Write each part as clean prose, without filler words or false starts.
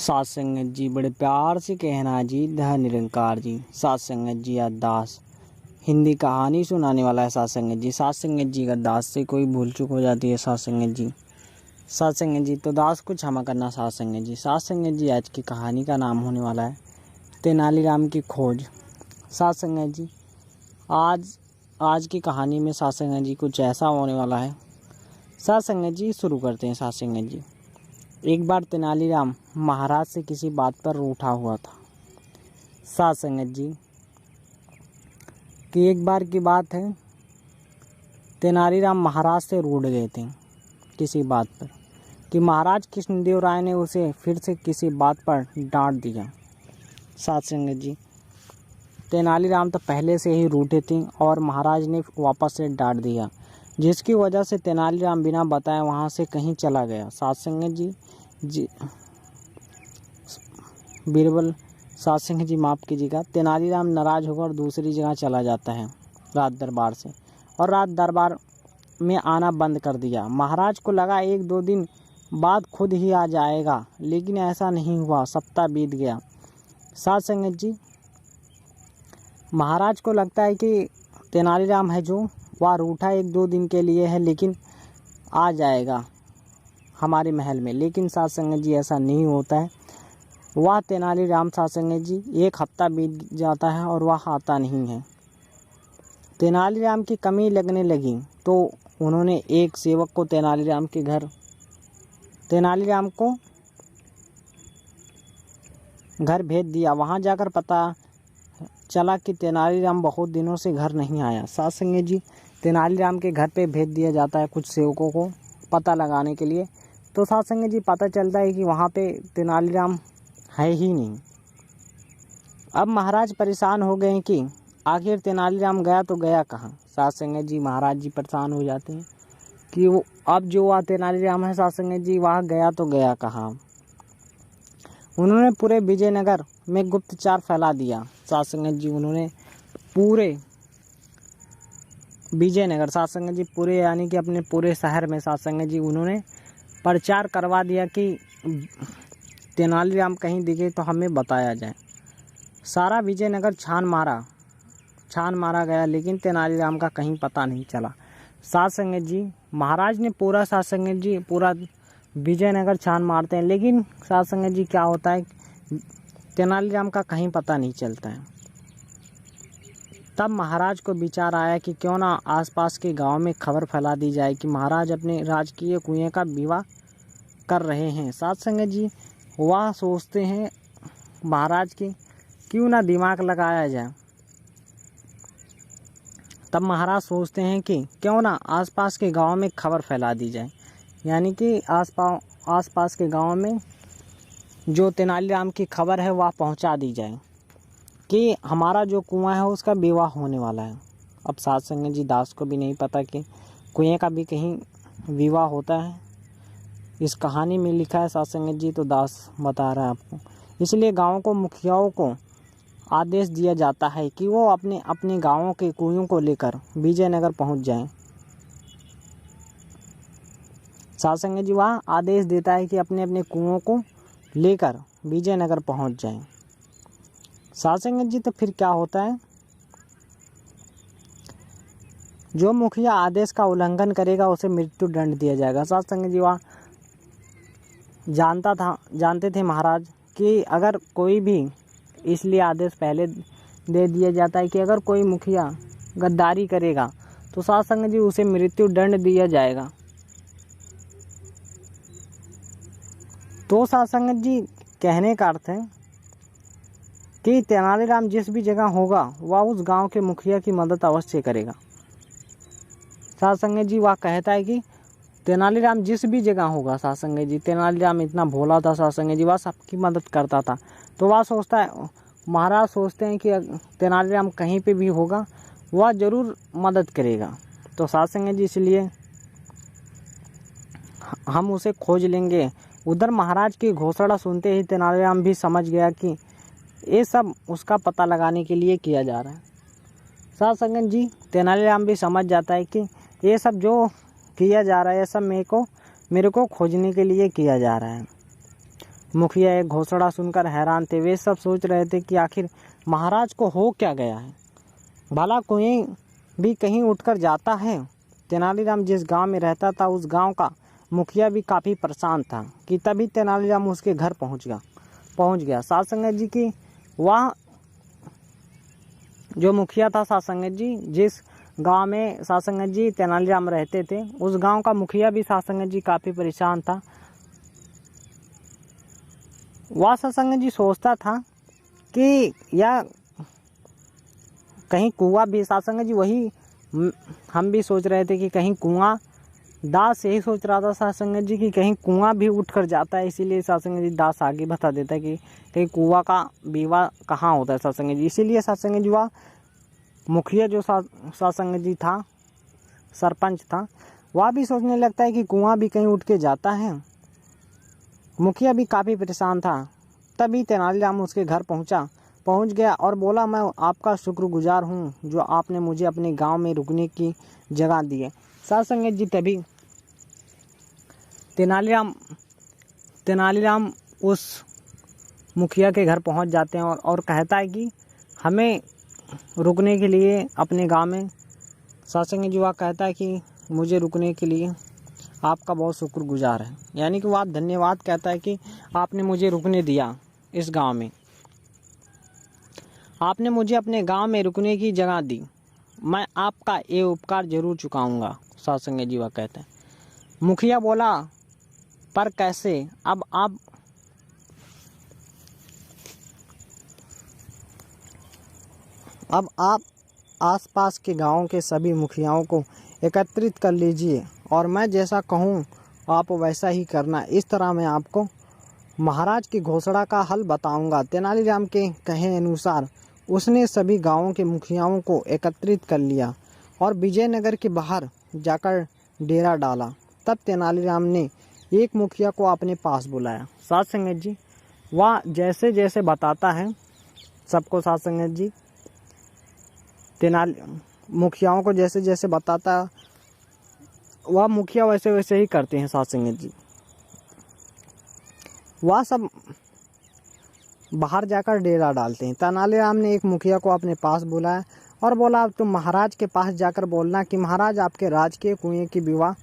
सात संगत जी बड़े प्यार से कहना जी धन निरंकार जी। सात संगत जी अरदास हिंदी कहानी सुनाने वाला है सात संगत जी। सात संगत जी अरदास से कोई भूल चूक हो जाती है सात संगत जी। सात संगत जी तो दास को क्षमा करना सात संगत जी। सात संगत जी आज की कहानी का नाम होने वाला है तेनालीराम की खोज। सात संगत जी आज की कहानी में सात संगत जी कुछ ऐसा होने वाला है। सात संगत जी शुरू करते हैं। सात संगत जी एक बार तेनालीराम महाराज से किसी बात पर रूठा हुआ था। सात संगत जी कि एक बार की बात है, तेनालीराम महाराज से रूठ गए थे किसी बात पर कि महाराज कृष्णदेव राय ने उसे फिर से किसी बात पर डांट दिया। सात संगत जी तेनालीराम तो पहले से ही रूठे थे और महाराज ने वापस से डांट दिया, जिसकी वजह से तेनालीराम बिना बताए वहाँ से कहीं चला गया। सात संगत जी बीरबल सात संगत जी माफ़ कीजिएगा। तेनालीराम नाराज होकर दूसरी जगह चला जाता है राज दरबार से, और राज दरबार में आना बंद कर दिया। महाराज को लगा एक दो दिन बाद खुद ही आ जाएगा, लेकिन ऐसा नहीं हुआ। सप्ताह बीत गया। सात संगत जी महाराज को लगता है कि तेनालीराम है जो वह रूठा एक दो दिन के लिए है, लेकिन आ जाएगा हमारे महल में। लेकिन सात संगत जी ऐसा नहीं होता है। वह तेनालीराम सात संगत जी एक हफ्ता बीत जाता है और वह आता नहीं है। तेनालीराम की कमी लगने लगी तो उन्होंने एक सेवक को तेनालीराम को घर भेज दिया। वहां जाकर पता चला कि तेनालीराम बहुत दिनों से घर नहीं आया। सात संगत जी तेनालीराम के घर पे भेज दिया जाता है कुछ सेवकों को पता लगाने के लिए। तो सात संगत जी पता चलता है कि वहाँ पे तेनालीराम है ही नहीं। अब महाराज परेशान हो गए कि आखिर तेनालीराम गया तो गया कहाँ। सात संगत जी महाराज जी परेशान हो जाते हैं कि वो अब जो वह तेनालीराम है सात संगत जी वहाँ गया तो गया कहाँ। उन्होंने पूरे विजयनगर में गुप्तचार फैला दिया। सात संगत जी उन्होंने पूरे विजयनगर सात संगत जी पूरे यानी कि अपने पूरे शहर में सात संगत जी उन्होंने प्रचार करवा दिया कि तेनालीराम कहीं दिखे तो हमें बताया जाए। सारा विजयनगर छान मारा गया, लेकिन तेनालीराम का कहीं पता नहीं चला। सात संगत जी महाराज ने पूरा विजयनगर छान मारते हैं, लेकिन सात संगत जी क्या होता है तेनालीराम का कहीं पता नहीं चलता है। तब महाराज को विचार आया कि क्यों ना आसपास के गांव में खबर फैला दी जाए कि महाराज अपने राजकीय कुएं का विवाह कर रहे हैं। सात संगत जी वह सोचते हैं महाराज की क्यों ना दिमाग लगाया जाए। तब महाराज सोचते हैं कि क्यों ना आसपास के गांव में खबर फैला दी जाए, यानी कि आसपास के गांव में जो तेनालीराम की खबर है वह पहुंचा दी जाए कि हमारा जो कुआं है उसका विवाह होने वाला है। अब सात संगत जी दास को भी नहीं पता कि कुएं का भी कहीं विवाह होता है। इस कहानी में लिखा है सात संगत जी, तो दास बता रहा है आपको। इसलिए गाँव को मुखियाओं को आदेश दिया जाता है कि वो अपने अपने गाँवों के कुओं को लेकर विजयनगर पहुंच जाएं। सात संगत जी वहाँ आदेश देता है कि अपने अपने कुओं को लेकर विजयनगर पहुंच जाएं। सात संगत जी तो फिर क्या होता है, जो मुखिया आदेश का उल्लंघन करेगा उसे मृत्यु दंड दिया जाएगा। सात संगत जी वहाँ जानते थे महाराज कि अगर कोई भी, इसलिए आदेश पहले दे दिया जाता है कि अगर कोई मुखिया गद्दारी करेगा तो सात संगत जी उसे मृत्यु दंड दिया जाएगा। तो सात संगत जी कहने का अर्थ है कि तेनालीराम जिस भी जगह होगा वह उस गांव के मुखिया की मदद अवश्य करेगा। सात संगत जी वह कहता है कि तेनालीराम जिस भी जगह होगा, सात संगत जी तेनालीराम इतना भोला था सात संगत जी, वह सबकी मदद करता था। तो वह सोचता है, महाराज सोचते हैं कि तेनालीराम कहीं पे भी होगा वह ज़रूर मदद करेगा। तो सात संगत जी इसलिए हम उसे खोज लेंगे। उधर महाराज की घोषणा सुनते ही तेनालीराम भी समझ गया कि ये सब उसका पता लगाने के लिए किया जा रहा है। सात संगत जी तेनालीराम भी समझ जाता है कि ये सब जो किया जा रहा है ये सब मेरे को खोजने के लिए किया जा रहा है। मुखिया एक घोषणा सुनकर हैरान थे। वे सब सोच रहे थे कि आखिर महाराज को हो क्या गया है, भला कोई भी कहीं उठकर जाता है। तेनालीराम जिस गांव में रहता था उस गांव का मुखिया भी काफ़ी परेशान था कि तभी तेनालीराम उसके घर पहुंच गया। साध संगत जी की वह जो मुखिया था साध संगत जी, जिस गांव में साध संगत जी तेनालीराम रहते थे, उस गांव का मुखिया भी साध संगत जी काफ़ी परेशान था। वह साध संगत जी सोचता था कि या कहीं कुआं भी, साध संगत जी वही हम भी सोच रहे थे कि कहीं कुआं, दास यही सोच रहा था साध संगत जी कि कहीं कुआं भी उठ कर जाता है। इसीलिए साध संगत जी दास आगे बता देता है कि कहीं कुआं का विवाह कहाँ होता है साध संगत जी। इसीलिए साध संगत जी वह मुखिया जो साध संगत जी था, सरपंच था, वह भी सोचने लगता है कि कुआं भी कहीं उठ के जाता है। मुखिया भी काफ़ी परेशान था। तभी तेनालीराम उसके घर पहुंच गया और बोला, मैं आपका शुक्रगुजार हूँ जो आपने मुझे अपने गांव में रुकने की जगह दी है। साध संगत जी तभी तेनालीराम उस मुखिया के घर पहुंच जाते हैं और कहता है कि हमें रुकने के लिए अपने गांव में, साध संगत जी वह कहता है कि मुझे रुकने के लिए आपका बहुत शुक्रगुजार है, यानी कि वह धन्यवाद कहता है कि आपने मुझे रुकने दिया इस गांव में, आपने मुझे अपने गांव में रुकने की जगह दी, मैं आपका ये उपकार जरूर चुकाऊंगा। साध संगत जी वह कहते हैं। मुखिया बोला, पर कैसे? अब आप आसपास के गांवों के सभी मुखियाओं को एकत्रित कर लीजिए और मैं जैसा कहूँ आप वैसा ही करना। इस तरह मैं आपको महाराज की घोषणा का हल बताऊंगा। तेनालीराम के कहे अनुसार उसने सभी गांवों के मुखियाओं को एकत्रित कर लिया और विजयनगर के बाहर जाकर डेरा डाला। तब तेनालीराम ने एक मुखिया को अपने पास बुलाया। साध संगत जी वह जैसे जैसे बताता है सबको, साध संगत जी मुखियाओं को जैसे जैसे बताता वह मुखिया वैसे वैसे ही करते हैं। साध संगत जी वह सब बाहर जाकर डेरा डालते हैं। तेनालीराम ने एक मुखिया को अपने पास बुलाया और बोला, अब तुम महाराज के पास जाकर बोलना कि महाराज आपके राजकीय कुएं की विवाह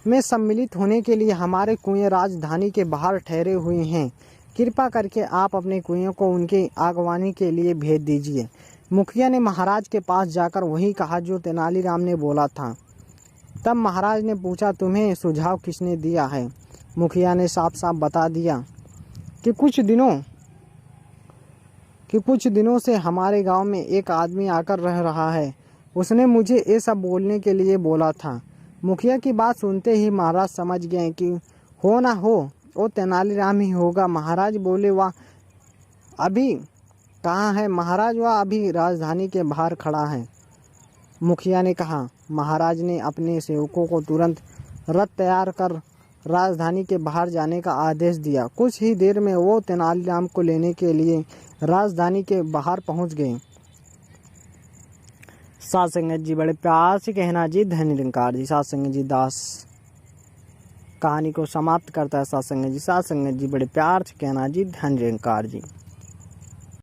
में सम्मिलित होने के लिए हमारे कुएं राजधानी के बाहर ठहरे हुए हैं। कृपा करके आप अपने कुएं को उनके आगवानी के लिए भेज दीजिए। मुखिया ने महाराज के पास जाकर वही कहा जो तेनालीराम ने बोला था। तब महाराज ने पूछा, तुम्हें सुझाव किसने दिया है? मुखिया ने साफ साफ बता दिया कि कुछ दिनों से हमारे गांव में एक आदमी आकर रह रहा है, उसने मुझे ये सब बोलने के लिए बोला था। मुखिया की बात सुनते ही महाराज समझ गए कि हो ना हो वो तेनालीराम ही होगा। महाराज बोले, वह अभी कहाँ है? महाराज वह अभी राजधानी के बाहर खड़ा है। मुखिया ने कहा। महाराज ने अपने सेवकों को तुरंत रथ तैयार कर राजधानी के बाहर जाने का आदेश दिया। कुछ ही देर में वो तेनालीराम को लेने के लिए राजधानी के बाहर पहुंच गए। साध संगत जी बड़े प्यार से कहना जी धन्य निरंकार जी। साध संगत जी दास कहानी को समाप्त करता है। साध संगत जी बड़े प्यार से कहना जी धन्य निरंकार जी।